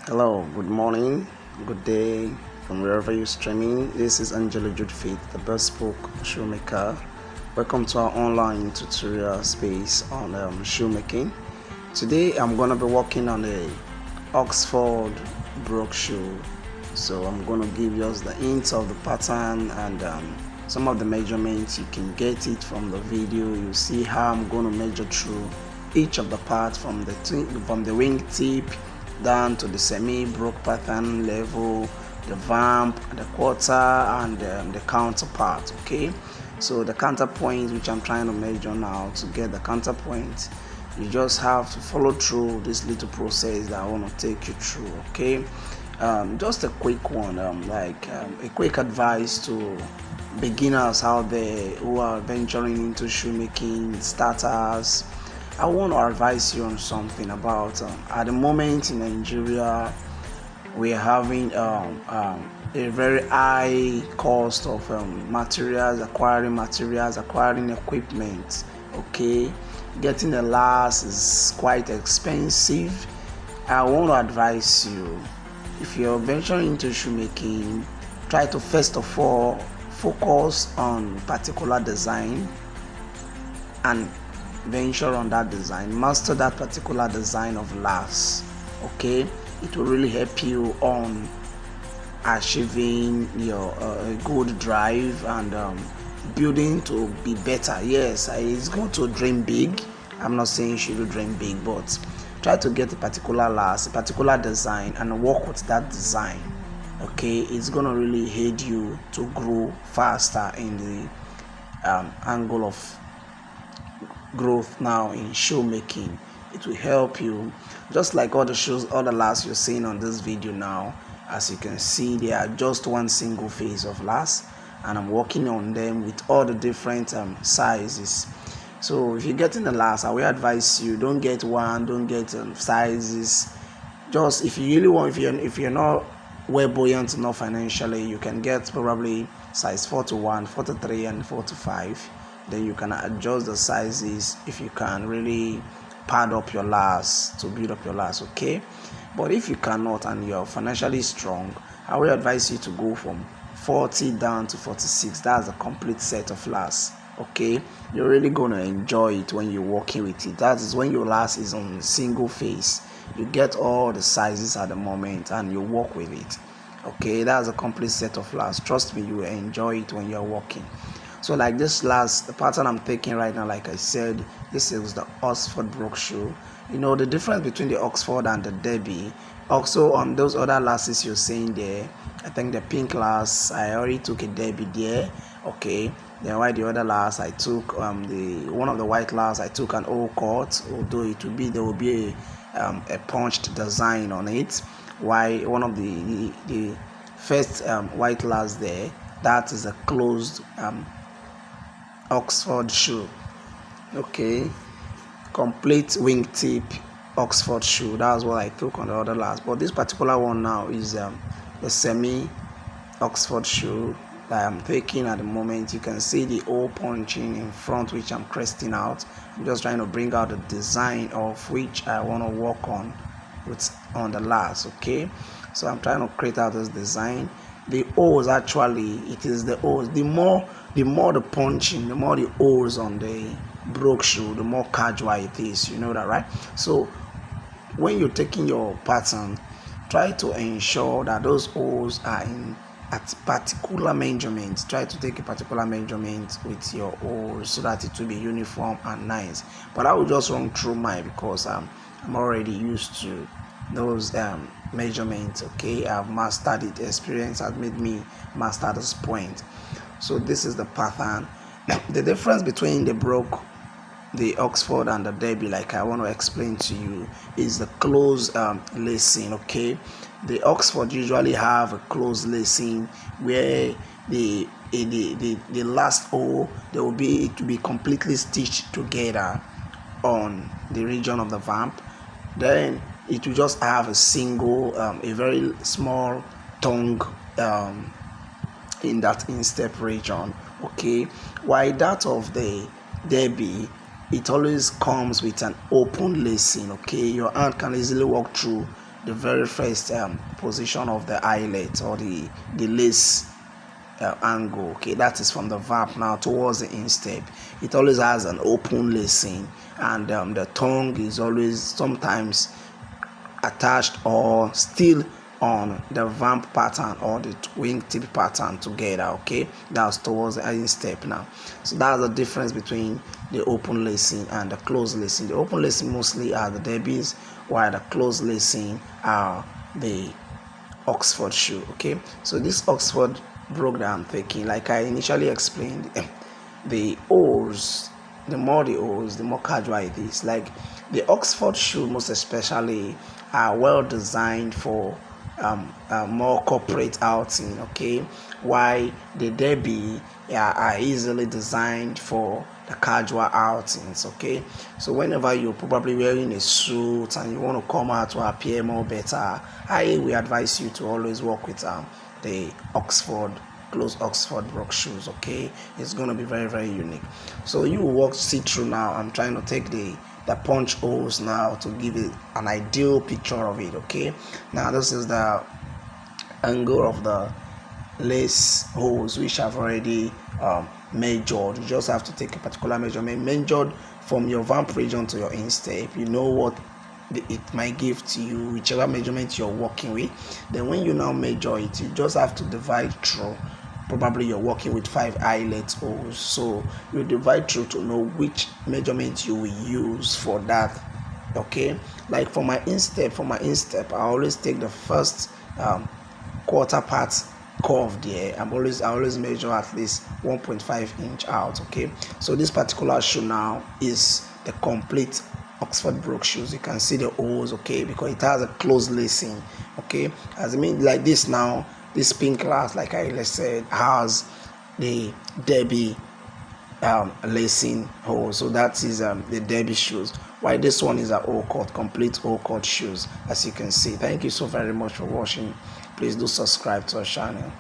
Hello, good morning, good day from wherever you're streaming. This is Angela Jude Faith, the bespoke shoemaker. Welcome to our online tutorial space on shoemaking. Today I'm going to be working on a Oxford Brogue shoe. So I'm going to give you the hints of the pattern and some of the measurements. You can get it from the video. You see how I'm going to measure through each of the parts from the wing tip down to the semi-brogue pattern level, the vamp, the quarter, and the counterpart. Okay, so the counterpoint which I'm trying to measure now, to get the counterpoint, you just have to follow through this little process that I want to take you through. Okay, just a quick one, a quick advice to beginners out there who are venturing into shoemaking, starters. I want to advise you on something about at the moment in Nigeria we're having a very high cost of acquiring materials, acquiring equipment. Okay, getting a last is quite expensive. I want to advise you, if you're venturing into shoemaking, try to first of all focus on particular design and venture on that design, master that particular design of last. Okay, it will really help you on achieving your good drive and building to be better. Yes, it's good to dream big. I'm not saying you should dream big, but try to get a particular design and work with that design. Okay, it's gonna really aid you to grow faster in the angle of growth now in shoemaking. It will help you, just like all the lasts you're seeing on this video now. As you can see, they are just one single phase of last, and I'm working on them with all the different sizes. So if you're getting the last, I will advise you, don't get one, don't get sizes. Just if you really want, if you're not well buoyant enough financially, you can get probably size 4 to 1, 4 to 3, and 4 to 5. Then you can adjust the sizes if you can really pad up your last to build up your last. Okay, but if you cannot and you're financially strong, I will advise you to go from 40 down to 46. That's a complete set of last. Okay, you're really gonna enjoy it when you're working with it. That is when your last is on single phase. You get all the sizes at the moment and you work with it. Okay, that's a complete set of last. Trust me, you will enjoy it when you're working. So like this last, the pattern I'm taking right now, like I said, this is the Oxford Brogue shoe. You know the difference between the Oxford and the Derby. Also on those other lasses you're seeing there, I think the pink last, I already took a Derby there. Okay, then why the other last I took the one of the white last I took an old cut, although there will be a punched design on it. Why one of the first white last there, that is a closed Oxford shoe. Okay, complete wingtip Oxford shoe. That's what I took on the other last, but this particular one now is the semi Oxford shoe that I'm taking at the moment. You can see the hole punching in front, which I'm cresting out. I'm just trying to bring out the design of which I want to work on the last. Okay, so I'm trying to create out this design. The holes, actually, it is the holes. The more the punching, the more the holes on the brogue shoe, the more casual it is. You know that, right? So when you're taking your pattern, try to ensure that those holes are in at particular measurements. Try to take a particular measurement with your holes so that it will be uniform and nice. But I will just run through mine because I'm already used to those measurements. Okay, I've mastered it. Experience has made me master this point. So this is the pattern. The difference between the brogue, the Oxford, and the Derby, like I want to explain to you, is the close lacing. Okay, the Oxford usually have a close lacing where the last hole it will be completely stitched together on the region of the vamp. Then it will just have a single a very small tongue in that instep region. Okay, while that of the Derby, it always comes with an open lacing. Okay, your hand can easily walk through the very first position of the eyelet or the lace angle. Okay, that is from the vamp. Now towards the instep, it always has an open lacing, and the tongue is always sometimes attached or still on the vamp pattern or the wingtip pattern together. Okay, that's towards the instep. Now, so that's the difference between the open lacing and the closed lacing. The open lacing mostly are the derbies, while the closed lacing are the Oxford shoe. Okay, so this Oxford Brogue that I'm taking, like I initially explained, the O's, the more the O's, the more casual it is. Like the Oxford shoe, most especially, are well designed for more corporate outing. Okay, while the derby are easily designed for the casual outings. Okay, so whenever you're probably wearing a suit and you want to come out to appear more better, I will advise you to always work with the closed Oxford Brogue shoes. Okay, it's going to be very, very unique. So you will walk see through. Now I'm trying to take the punch holes now to give it an ideal picture of it. Okay, now this is the angle of the lace holes, which I've already measured. You just have to take a particular measurement measured from your vamp region to your instep. You know what it might give to you, whichever measurement you're working with. Then when you now measure it, you just have to divide through. Probably you're working with 5 eyelet holes, so you divide through to know which measurement you will use for that. Okay, like for my instep, I always take the first quarter part curve there. I always measure at least 1.5 inch out. Okay, so this particular shoe now is the complete Oxford Brogue shoes. You can see the holes, okay, because it has a closed lacing. Okay, as I mean, like this now, this pink class, like I said, has the derby lacing hole. So that is the derby shoes, while this one is a complete haut shoes, as you can see. Thank you so very much for watching. Please do subscribe to our channel.